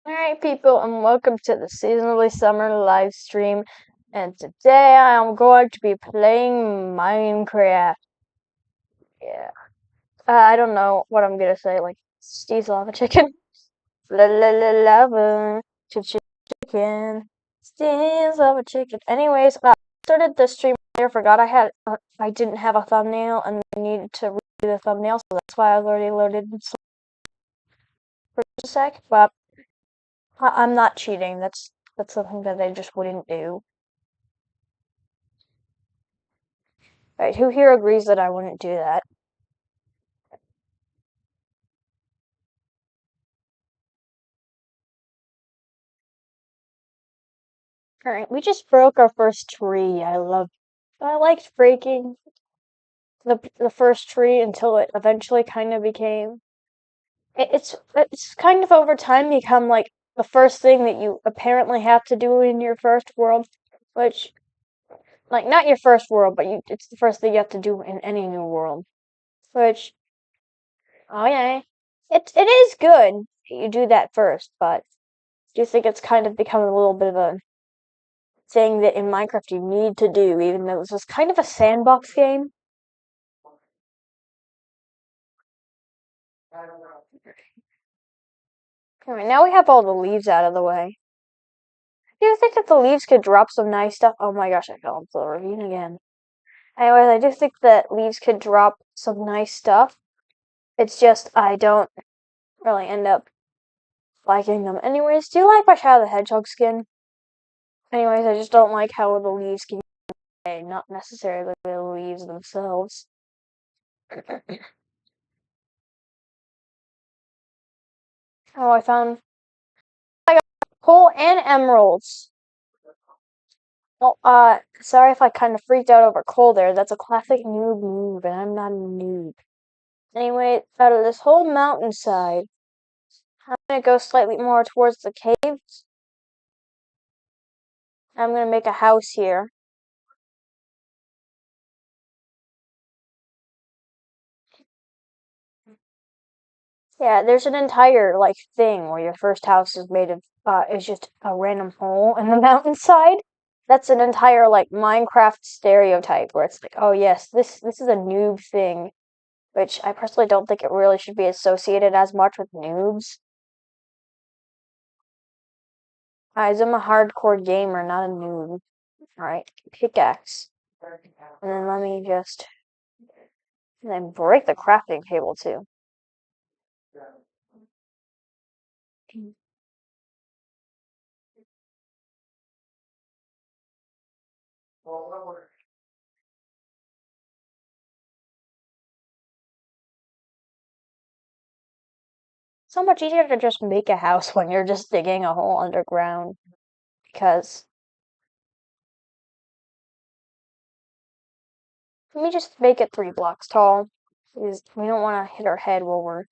Alright, people, and welcome to the Seasonally Summer live stream. And today I am going to be playing Minecraft. Yeah. I don't know what I'm gonna say, like, Steve's lava chicken. La la la lava chicken. Steve's lava chicken. Anyways, I started the stream earlier, forgot I didn't have a thumbnail, and I needed to redo the thumbnail, so that's why I was already loaded for a sec, but I'm not cheating. That's something that I just wouldn't do. Right, who here agrees that I wouldn't do that? Alright, we just broke our first tree. I liked breaking the first tree until it eventually kind of became it's kind of over time become like the first thing that you apparently have to do in your first world, which, like, not your first world, but it's the first thing you have to do in any new world. Which, oh yeah, it is good that you do that first, but do you think it's kind of become a little bit of a thing that in Minecraft you need to do, even though this was kind of a sandbox game? Alright, now we have all the leaves out of the way. Do you think that the leaves could drop some nice stuff? Oh my gosh, I fell into the ravine again. Anyways, I do think that leaves could drop some nice stuff. It's just I don't really end up liking them. Anyways, do you like my Shadow the Hedgehog skin? Anyways, I just don't like how the leaves can be, not necessarily the leaves themselves. Oh, I got coal and emeralds. Well, sorry if I kind of freaked out over coal there. That's a classic noob move, and I'm not a noob. Anyway, out of this whole mountainside, I'm gonna go slightly more towards the caves. I'm gonna make a house here. Yeah, there's an entire, like, thing where your first house is made of, is just a random hole in the mountainside. That's an entire, like, Minecraft stereotype where it's like, oh yes, this is a noob thing, which I personally don't think it really should be associated as much with noobs. Guys, I'm a hardcore gamer, not a noob. Alright, pickaxe. And then let me just... And then break the crafting table, too. So much easier to just make a house when you're just digging a hole underground. Because... Let me just make it 3 blocks tall. Because we don't want to hit our head while we're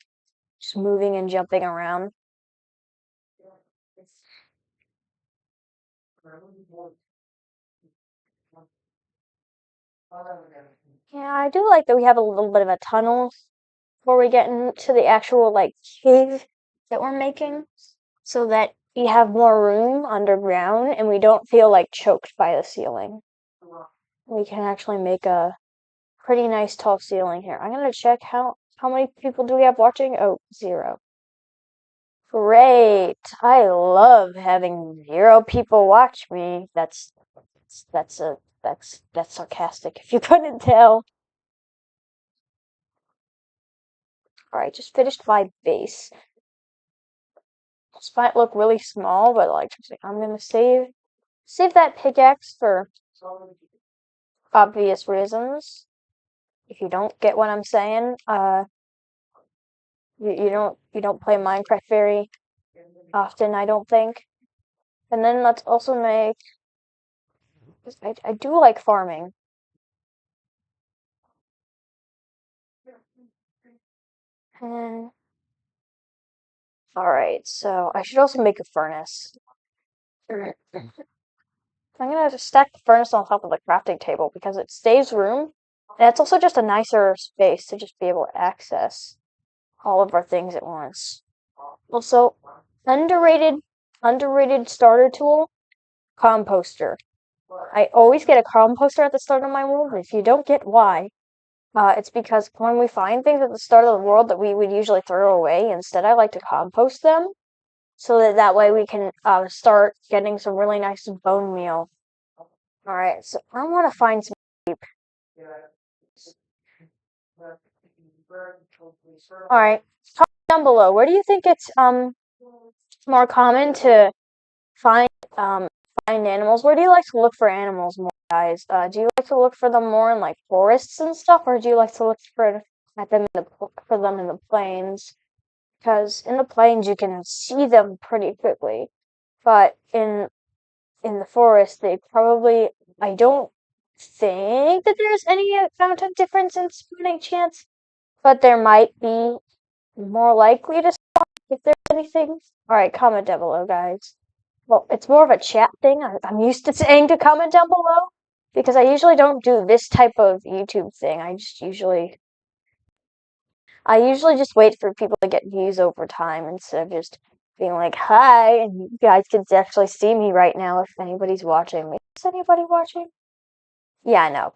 just moving and jumping around. Yeah, I do like that we have a little bit of a tunnel before we get into the actual, like, cave that we're making, so that we have more room underground and we don't feel, like, choked by the ceiling. We can actually make a pretty nice tall ceiling here. I'm gonna check how many people do we have watching? Oh, 0. Great. I love having 0 people watch me. That's sarcastic if you couldn't tell. Alright, just finished my base. This might look really small, but, like, I'm gonna save that pickaxe for obvious reasons. If you don't get what I'm saying, you don't play Minecraft very often, I don't think. And then let's also make... I do like farming. And... Alright, so I should also make a furnace. I'm gonna just stack the furnace on top of the crafting table because it saves room. And it's also just a nicer space to just be able to access all of our things at once. Also, underrated, underrated starter tool, composter. I always get a composter at the start of my world. If you don't get why, it's because when we find things at the start of the world that we would usually throw away, instead I like to compost them so that way we can start getting some really nice bone meal. All right, so I want to find some sheep. All right, comment down below. Where do you think it's more common to find find animals? Where do you like to look for animals more, guys? Do you like to look for them more in like forests and stuff, or do you like to look at them for them in the plains? Because in the plains you can see them pretty quickly, but in the forest they probably I don't think that there's any amount of difference in spawning chance, but there might be more likely to spawn if there's anything. Alright, comment down below, guys. Well, it's more of a chat thing. I'm used to saying to comment down below because I usually don't do this type of YouTube thing. I usually just wait for people to get views over time instead of just being like, hi, and you guys can actually see me right now if anybody's watching. Is anybody watching? Yeah, no.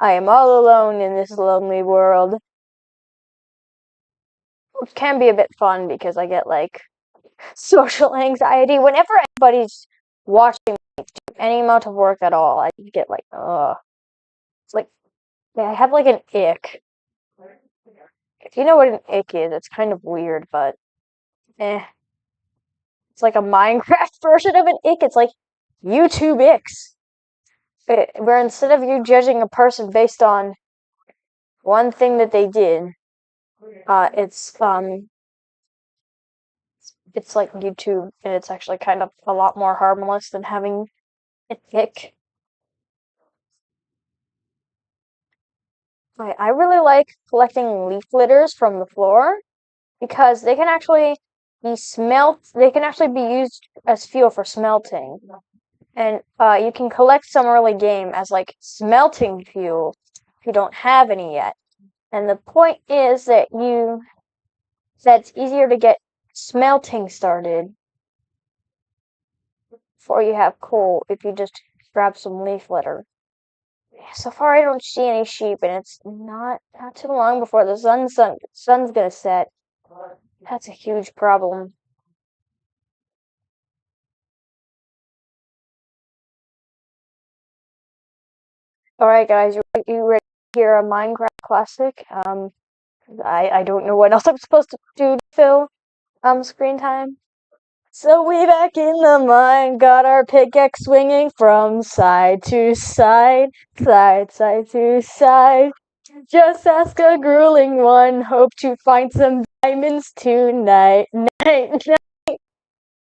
I am all alone in this lonely world. Which can be a bit fun because I get like social anxiety whenever anybody's watching me do any amount of work at all. I get like, ugh. It's like, yeah, I have like an ick. If you know what an ick is, it's kind of weird, but eh. It's like a Minecraft version of an ick. It's like YouTube icks. Where instead of you judging a person based on one thing that they did, it's like YouTube, and it's actually kind of a lot more harmless than having an ick. I really like collecting leaf litters from the floor because they can actually they can actually be used as fuel for smelting. And you can collect some early game as like smelting fuel if you don't have any yet. And the point is that it's easier to get smelting started before you have coal if you just grab some leaf litter. So far, I don't see any sheep, and it's not too long before the sun's gonna set. That's a huge problem. All right, guys, you ready to hear a Minecraft classic? I don't know what else I'm supposed to do to fill screen time. So we back in the mine, got our pickaxe swinging from side to side, side to side. Just ask a grueling one, hope to find some diamonds tonight, night,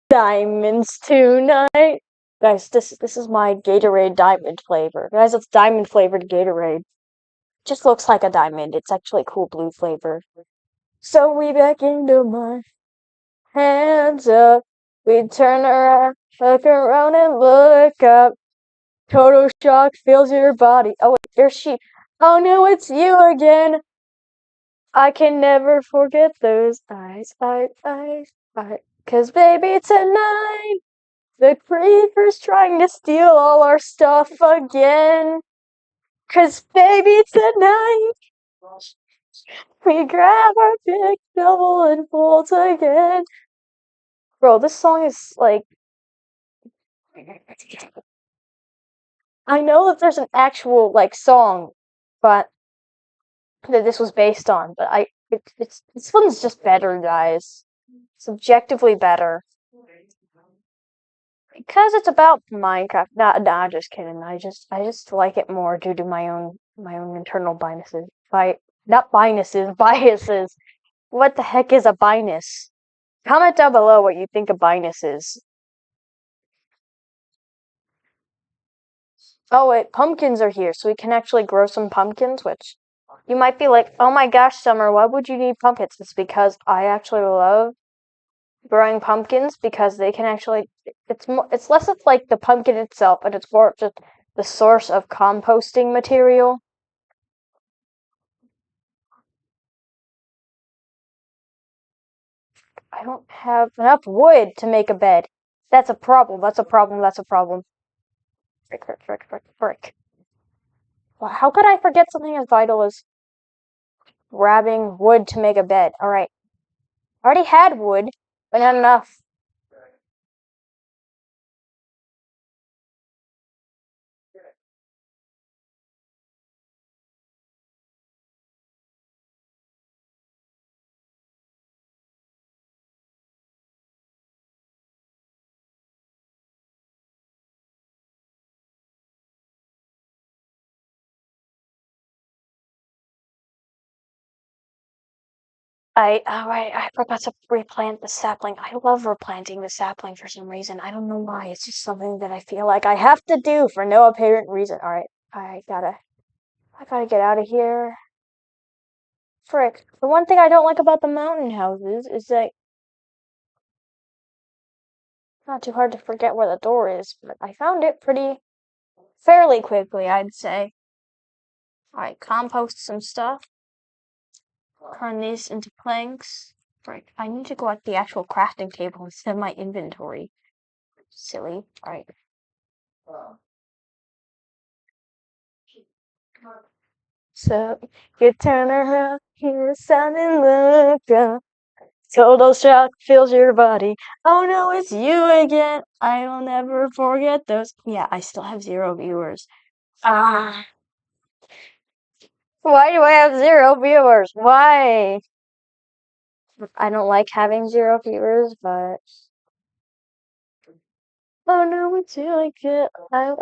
diamonds tonight. Guys, this is my Gatorade diamond flavor. Guys, it's diamond flavored Gatorade. Just looks like a diamond. It's actually cool blue flavor. So we back into my hands up. We turn around, look around and look up. Total shock fills your body. Oh wait, there's sheep. Oh no, it's you again. I can never forget those eyes. 'Cause baby, tonight the creeper's trying to steal all our stuff again. 'Cause baby, tonight we grab our big double and fold again. Bro, this song is like I know that there's an actual like song, but that this was based on, but it's this one's just better, guys. Subjectively better. Because it's about Minecraft. Nah, just kidding. I just like it more due to my own internal biases. Not biases. What the heck is a bias? Comment down below what you think a bias is. Oh wait, pumpkins are here, so we can actually grow some pumpkins, which you might be like, oh my gosh, Summer, why would you need pumpkins? It's because I actually love growing pumpkins because they can actually it's less of like the pumpkin itself, but it's more just the source of composting material. I don't have enough wood to make a bed. That's a problem. That's a problem. That's a problem. Frick, frick, frick, frick, frick. Well, how could I forget something as vital as grabbing wood to make a bed? Alright. I already had wood, but not enough. Alright, I forgot to replant the sapling. I love replanting the sapling for some reason. I don't know why. It's just something that I feel like I have to do for no apparent reason. Alright, I gotta get out of here. Frick. The one thing I don't like about the mountain houses is that it's not too hard to forget where the door is, but I found it fairly quickly, I'd say. Alright, compost some stuff. Turn these into planks. Frick, I need to go at the actual crafting table instead of my inventory. Silly. Alright. So, you turn around, hear a sound and look up. Total shock fills your body. Oh no, it's you again. I will never forget those. Yeah, I still have 0 viewers. Ah. Why do I have 0 viewers? Why? I don't like having 0 viewers, but oh no, it's you again. I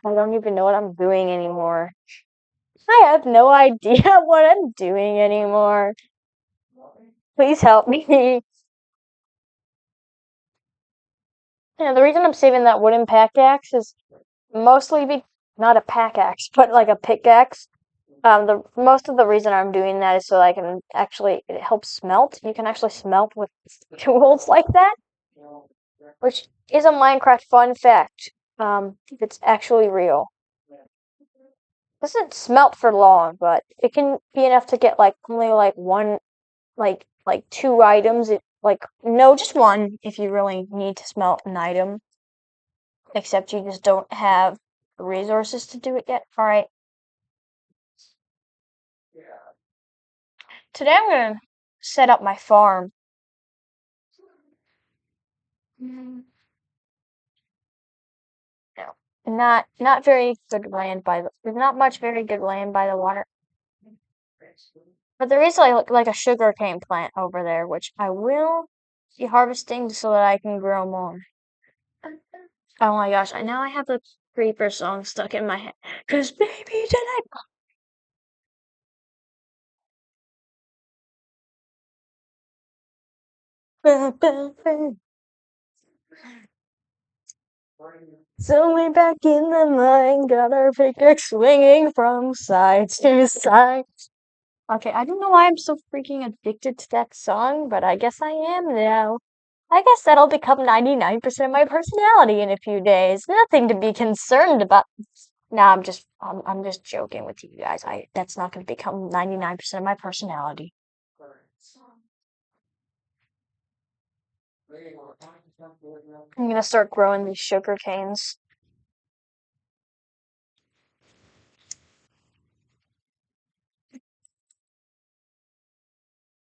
don't even know what I'm doing anymore. I have no idea what I'm doing anymore. Please help me. Yeah, the reason I'm saving that wooden pickaxe is mostly not a pickaxe, but like a pickaxe. The most of the reason I'm doing that is so I can actually it helps smelt. You can actually smelt with tools like that, which is a Minecraft fun fact. It's actually real. Doesn't smelt for long, but it can be enough to get like only like one, like 2 items. It like no, just one if you really need to smelt an item. Except you just don't have the resources to do it yet. All right. Today I'm gonna set up my farm. Mm, No, not very good land by the. There's not much very good land by the water, but there is like a sugarcane plant over there, which I will be harvesting so that I can grow more. Oh my gosh! I now I have the creeper song stuck in my head. Cause baby tonight. So we back in the mine, got our pickaxe swinging from side to side. Okay, I don't know why I'm so freaking addicted to that song, but I guess I am now. I guess that'll become 99% of my personality in a few days. Nothing to be concerned about. Nah, I'm just joking with you guys. That's not going to become 99% of my personality. I'm gonna start growing these sugar canes.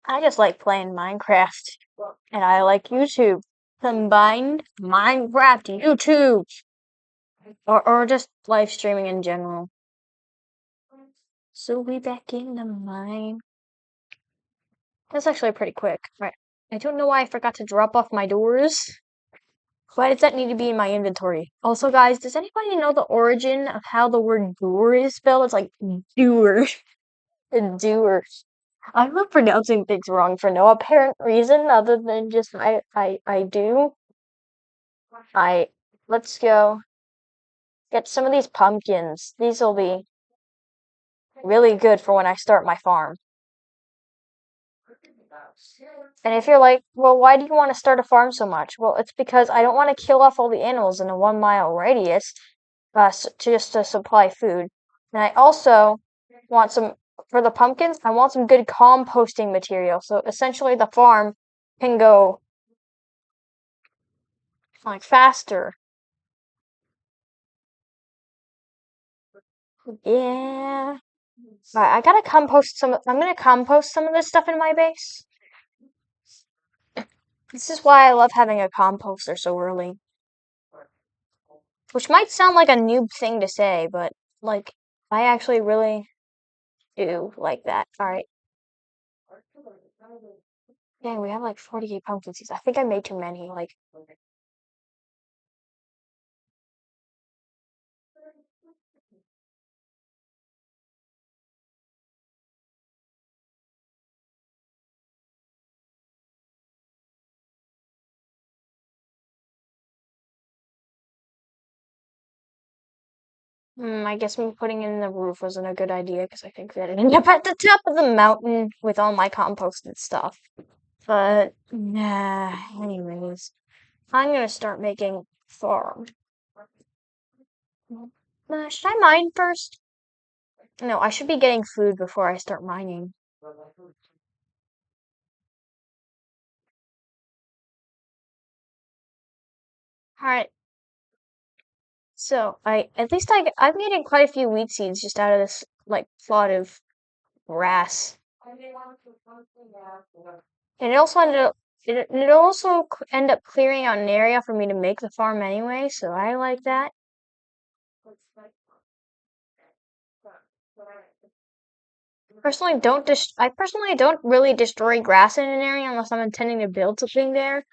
I just like playing Minecraft, and I like YouTube. Combined Minecraft, YouTube, or just live streaming in general. So we back in the mine. That's actually pretty quick. Right. I don't know why I forgot to drop off my doors. Why does that need to be in my inventory? Also, guys, does anybody know the origin of how the word door is spelled? It's like doer. Doer. I'm not pronouncing things wrong for no apparent reason other than just I do. I let's go get some of these pumpkins. These will be really good for when I start my farm. And if you're like, well, why do you want to start a farm so much? Well, it's because I don't want to kill off all the animals in a 1 mile radius, just to supply food. And I also want some, for the pumpkins, I want some good composting material. So essentially the farm can go like faster. Yeah. Alright, I gotta compost some. I'm gonna compost some of this stuff in my base. This is why I love having a composter so early. Which might sound like a noob thing to say, but like I actually really do like that. Alright. Dang, we have like 48 pumpkin seeds. I think I made too many. Like, I guess me putting it in the roof wasn't a good idea because I think that it ended up at the top of the mountain with all my composted stuff. But, nah, anyways, I'm gonna start making farm. Should I mine first? No, I should be getting food before I start mining. Alright, so I'm getting quite a few wheat seeds just out of this like plot of grass. And it also end up clearing out an area for me to make the farm anyway, so I like that. I personally don't really destroy grass in an area unless I'm intending to build something there,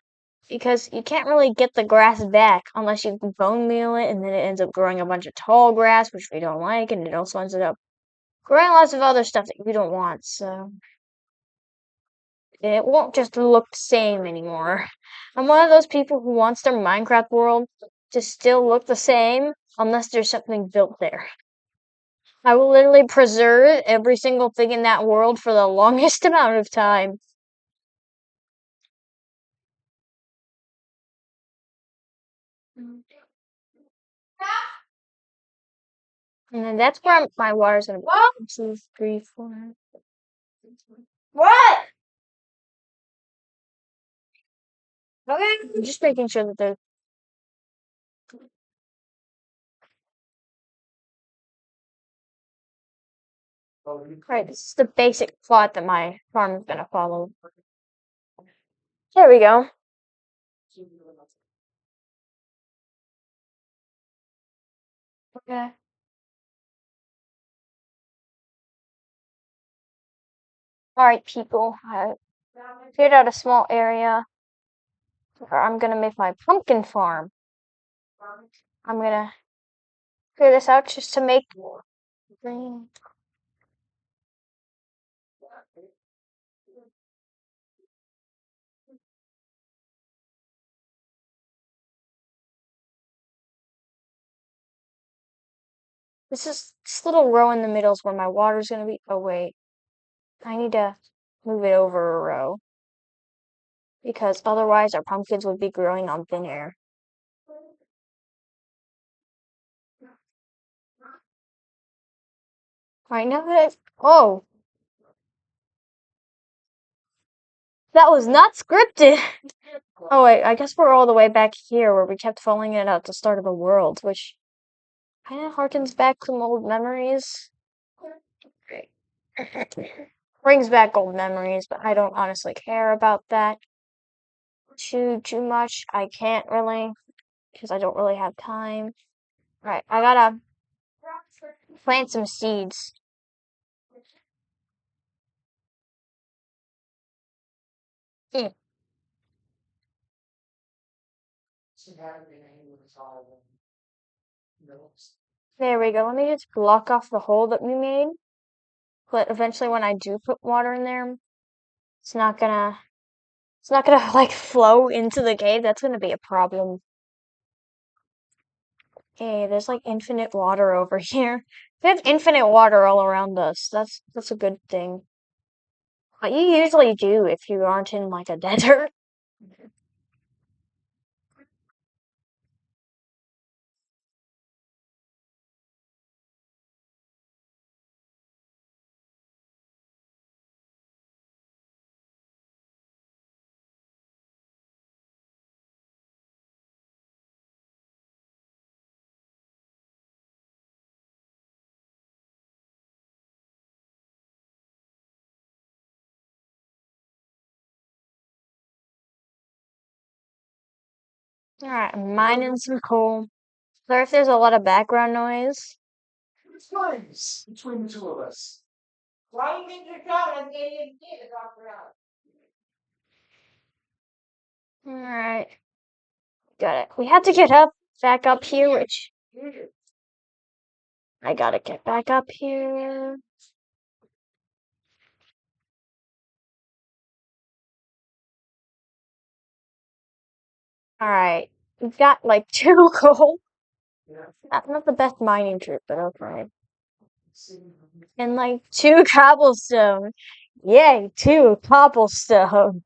because you can't really get the grass back unless you bone meal it, and then it ends up growing a bunch of tall grass, which we don't like, and it also ends up growing lots of other stuff that we don't want, so it won't just look the same anymore. I'm one of those people who wants their Minecraft world to still look the same unless there's something built there. I will literally preserve every single thing in that world for the longest amount of time. And then that's where my water's gonna be. 1, 2, 3, 4. What? Okay. I'm just making sure that there's. Right, this is the basic plot that my farm is gonna follow. There we go. Okay. Alright, people. I cleared out a small area where I'm gonna make my pumpkin farm. I'm gonna clear this out just to make green. This little row in the middle is where my water's gonna be. Oh wait, I need to move it over a row because otherwise our pumpkins would be growing on thin air. Right now oh, that was not scripted. Oh wait, I guess we're all the way back here where we kept falling in at the start of the world, which kind of harkens back some old memories. Great. Brings back old memories, but I don't honestly care about that too much. I can't really because I don't really have time. Right, I gotta plant some seeds. Mm, There we go. Let me just block off the hole that we made. But eventually when I do put water in there, it's not gonna it's not gonna like flow into the cave. That's gonna be a problem. Hey, there's like infinite water over here. We have infinite water all around us. That's a good thing. But you usually do if you aren't in like a desert. Alright, I'm mining some coal. Sorry if there's a lot of background noise. It's nice between the two of us. Why did you come and get it off around? Alright, got it. We had to get up, back up here, which I gotta get back up here. Alright, we've got like 2 coal. Not the best mining trip, but okay. And like 2 cobblestone. Yay, 2 cobblestone.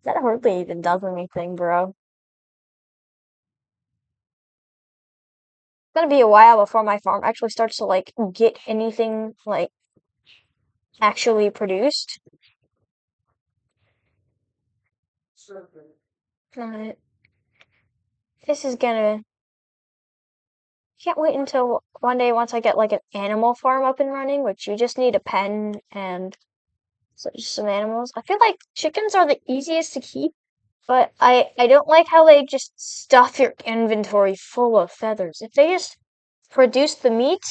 That hardly even does anything, bro. It's gonna be a while before my farm actually starts to like get anything like actually produced. But this is gonna. Can't wait until one day once I get like an animal farm up and running, which you just need a pen and just some animals. I feel like chickens are the easiest to keep, but I don't like how they just stuff your inventory full of feathers. If they just produce the meat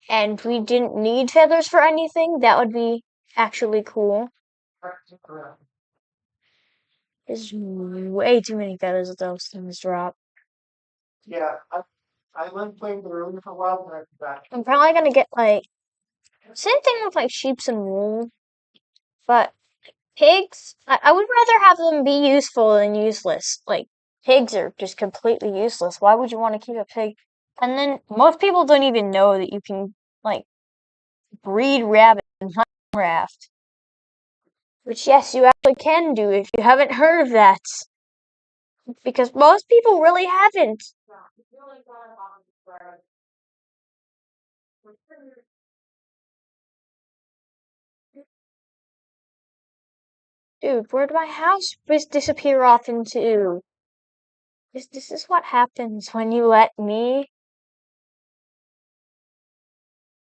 and we didn't need feathers for anything, that would be actually cool. There's way too many feathers that those things drop. Yeah, I went playing the room for a while and I come back. I'm probably gonna get like same thing with like sheeps and wool, but pigs, I would rather have them be useful than useless. Like pigs are just completely useless. Why would you want to keep a pig? And then most people don't even know that you can like breed rabbit in Minecraft. Which yes, you actually can do if you haven't heard of that. Because most people really haven't. Dude, where'd my house disappear off into? This is what happens when you let me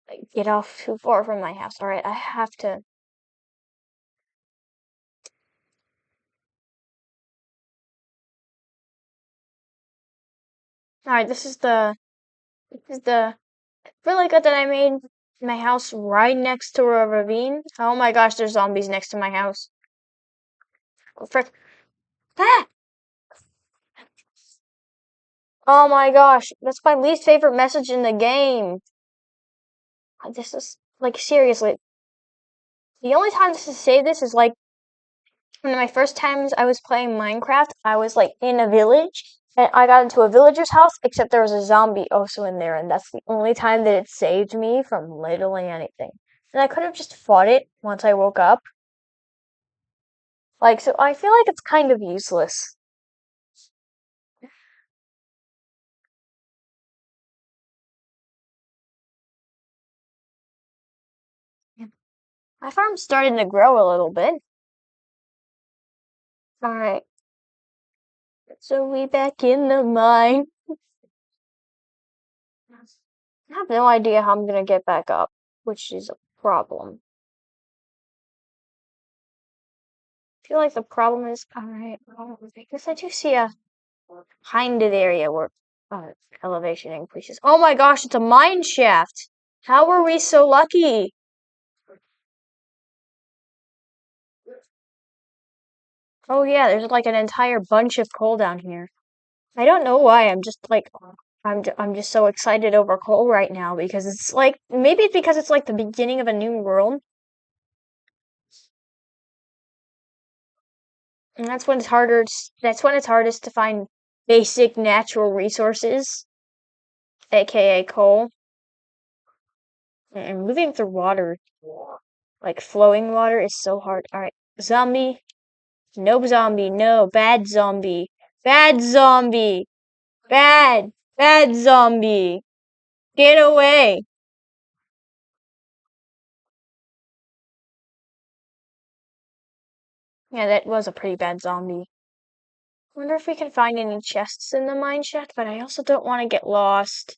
like, get off too far from my house. Alright, I have to. Alright, this is the really good that I made my house right next to a ravine. Oh my gosh, there's zombies next to my house. Oh, frick. Ah! Oh my gosh, that's my least favorite message in the game. This is, like, seriously. The only time to say this is, like, one of my first times I was playing Minecraft, I was, like, in a village, and I got into a villager's house, except there was a zombie also in there, and that's the only time that it saved me from literally anything. And I could have just fought it once I woke up. Like, so I feel like it's kind of useless. My farm's starting to grow a little bit. Alright, so we back in the mine. I have no idea how I'm gonna get back up, which is a problem. I feel like the problem is, alright, because I do see a kind of area where elevation increases. Oh my gosh, it's a mine shaft! How were we so lucky? Oh yeah, there's like an entire bunch of coal down here. I don't know why, I'm just like, I'm just so excited over coal right now because it's like, maybe it's because it's like the beginning of a new world. And that's when it's hardest to find basic natural resources, aka coal. And moving through water, like flowing water, is so hard. Alright, zombie. Nope, zombie. No, bad zombie. Bad zombie. Bad. Bad zombie. Get away. Yeah, that was a pretty bad zombie. Wonder if we can find any chests in the mine shaft, but I also don't want to get lost.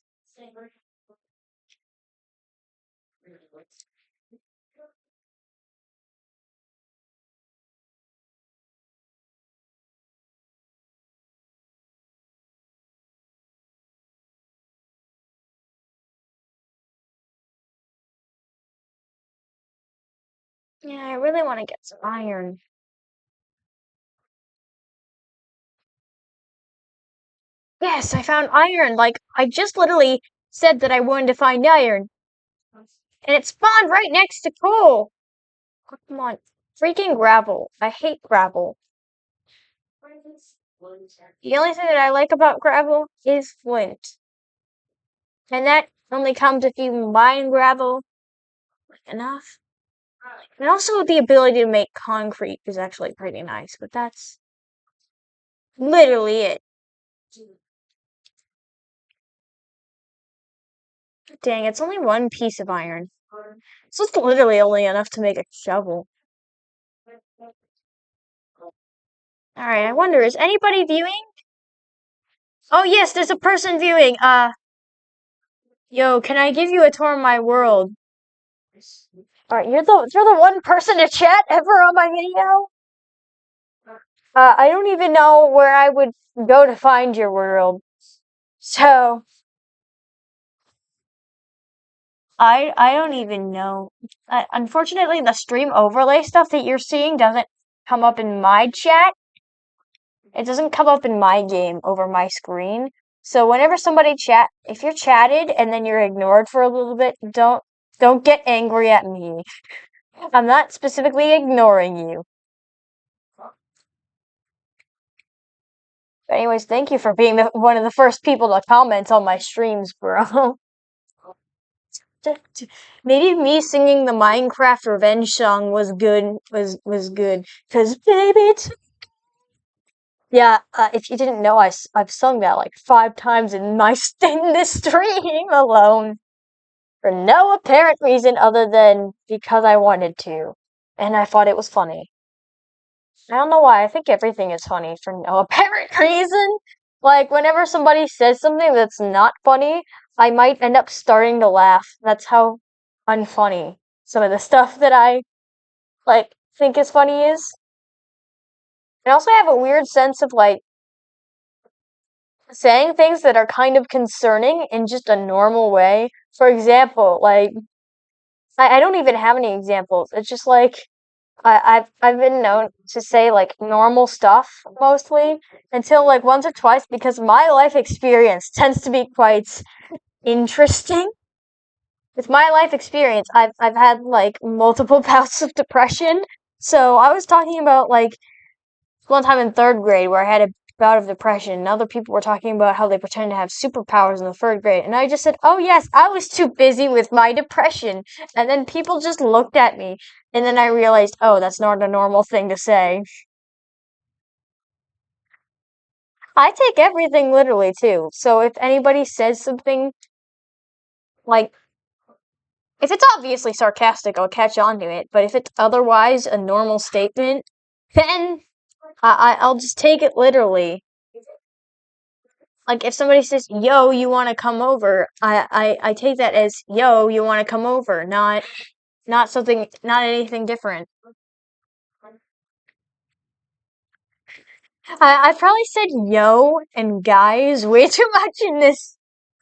Yeah, I really want to get some iron. Yes, I found iron. Like, I just literally said that I wanted to find iron, and it spawned right next to coal. Come on. Freaking gravel. I hate gravel. The only thing that I like about gravel is flint. And that only comes if you mine gravel enough. And also the ability to make concrete is actually pretty nice, but that's literally it. Dang, it's only one piece of iron. So it's literally only enough to make a shovel. Alright, I wonder, is anybody viewing? Oh yes, there's a person viewing. Yo, can I give you a tour of my world? Alright, you're the one person to chat ever on my video? I don't even know where I would go to find your world. So, I don't even know. Unfortunately, the stream overlay stuff that you're seeing doesn't come up in my chat. It doesn't come up in my game over my screen. So whenever somebody if you're chatted and then you're ignored for a little bit, don't get angry at me. I'm not specifically ignoring you. But anyways, thank you for being one of the first people to comment on my streams, bro. Maybe me singing the Minecraft Revenge song was good. Was good. Cause baby, yeah. If you didn't know, I've sung that like 5 times in in this stream alone for no apparent reason other than because I wanted to, and I thought it was funny. I don't know why. I think everything is funny for no apparent reason. Like, whenever somebody says something that's not funny, I might end up starting to laugh. That's how unfunny some of the stuff that I, like, think is funny is. I also have a weird sense of, like, saying things that are kind of concerning in just a normal way. For example, like, I don't even have any examples. It's just like, I've been known to say like normal stuff mostly until like once or twice because my life experience tends to be quite interesting. With my life experience, I've had like multiple bouts of depression. So I was talking about like one time in 3rd grade where I had a bout of depression, and other people were talking about how they pretend to have superpowers in the 3rd grade, and I just said, "Oh yes, I was too busy with my depression," and then people just looked at me, and then I realized, oh, that's not a normal thing to say. I take everything literally too. So if anybody says something like, if it's obviously sarcastic, I'll catch on to it. But if it's otherwise a normal statement, then I'll just take it literally. Like if somebody says, "Yo, you want to come over?" I take that as, "Yo, you want to come over?" Not something, not anything different. I probably said "yo" and "guys" way too much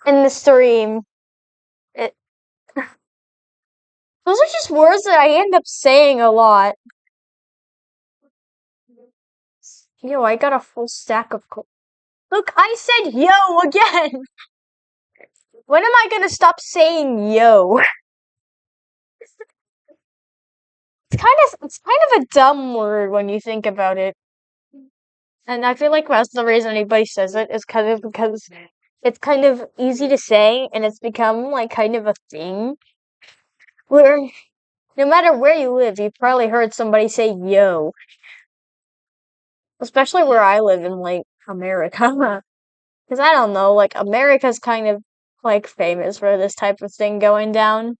in the stream. It, those are just words that I end up saying a lot. Yo, I got a full stack of coal. Look, I said "yo" again. When am I gonna stop saying "yo"? It's kind of a dumb word when you think about it. And I feel like most of the reason anybody says it is because it's kind of easy to say and it's become like kind of a thing where no matter where you live, you've probably heard somebody say yo. Especially where I live in like America. Because I don't know, like America's kind of like famous for this type of thing going down.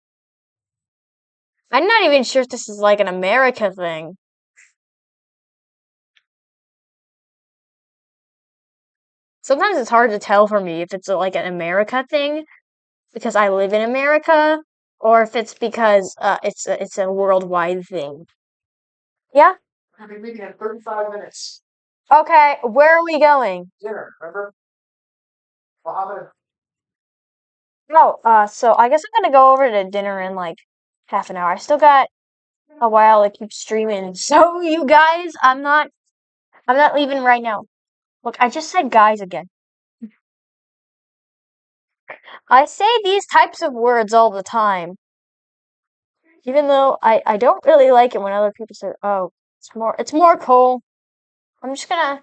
I'm not even sure if this is like an America thing. Sometimes it's hard to tell for me if it's like an America thing because I live in America, or if it's because it's a worldwide thing. Yeah. I'll be leaving in 35 minutes. Okay. Where are we going? Dinner, remember? I'll Oh, so I guess I'm gonna go over to dinner in like half an hour. I still got a while to keep streaming. So you guys, I'm not leaving right now. Look, I just said guys again. I say these types of words all the time. Even though I don't really like it when other people say, oh, it's more coal. I'm just gonna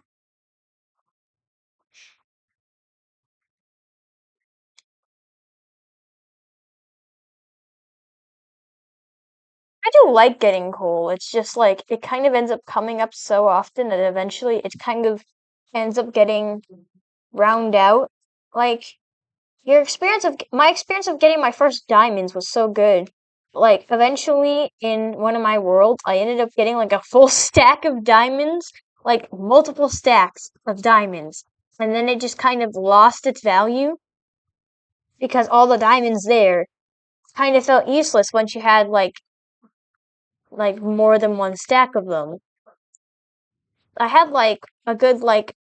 I do like getting coal. It's just like it kind of ends up coming up so often that eventually it kind of ends up getting round out. Like my experience of getting my first diamonds was so good. Like eventually in one of my worlds, I ended up getting like a full stack of diamonds, like multiple stacks of diamonds. And then it just kind of lost its value because all the diamonds there kind of felt useless once you had like more than one stack of them. I had like a good like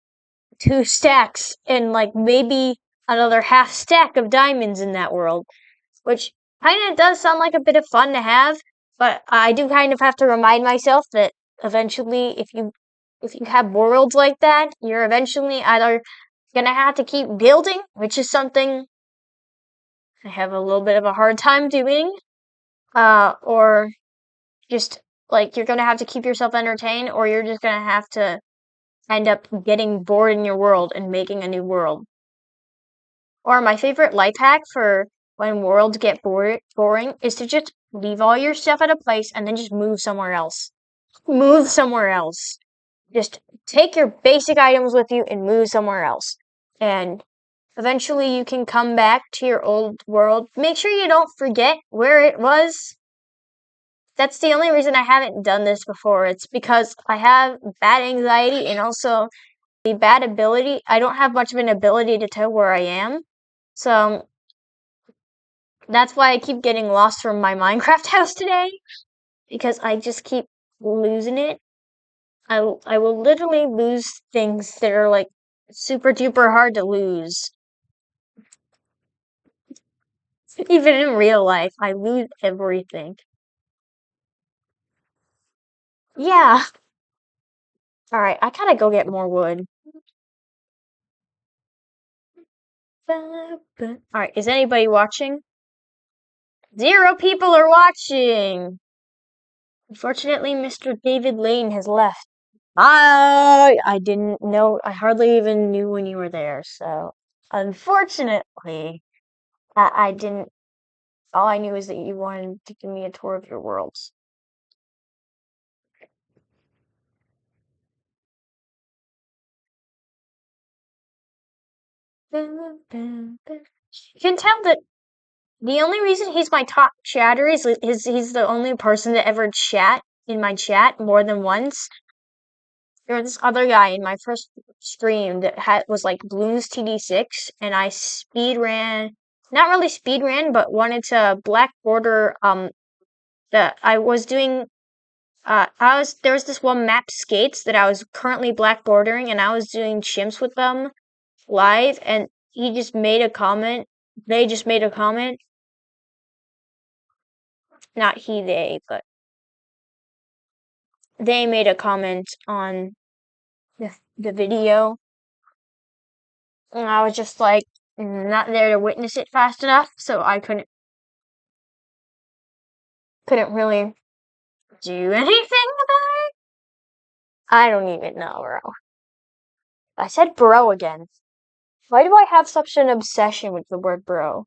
two stacks and like maybe another half stack of diamonds in that world, which kind of does sound like a bit of fun to have, but I do kind of have to remind myself that eventually if you have worlds like that, you're eventually either gonna have to keep building, which is something I have a little bit of a hard time doing, or just like you're gonna have to keep yourself entertained, or you're just gonna have to end up getting bored in your world and making a new world. Or my favorite life hack for when worlds get boring is to just leave all your stuff at a place and then just move somewhere else. Move somewhere else. Just take your basic items with you and move somewhere else. And eventually you can come back to your old world. Make sure you don't forget where it was. That's the only reason I haven't done this before. It's because I have bad anxiety and also the bad ability. I don't have much of an ability to tell where I am. So that's why I keep getting lost from my Minecraft house today. Because I just keep losing it. I will literally lose things that are like super duper hard to lose. Even in real life, I lose everything. Yeah. Alright, I gotta go get more wood. Alright, is anybody watching? 0 people are watching! Unfortunately, Mr. David Lane has left. I didn't know, I hardly even knew when you were there, so unfortunately, I didn't, all I knew is that you wanted to give me a tour of your worlds. You can tell that the only reason he's my top chatter is he's the only person to ever chat in my chat more than once. There was this other guy in my first stream that was like Bloons TD6, and I speed ran, not really speed ran, but wanted to black border I was doing there was this one map skates that I was currently black bordering, and I was doing chimps with them live, and he just made a comment. They just made a comment. Not he, they, but they made a comment on the video. And I was just like not there to witness it fast enough, so I couldn't really do anything about it. I don't even know, bro. I said bro again. Why do I have such an obsession with the word bro?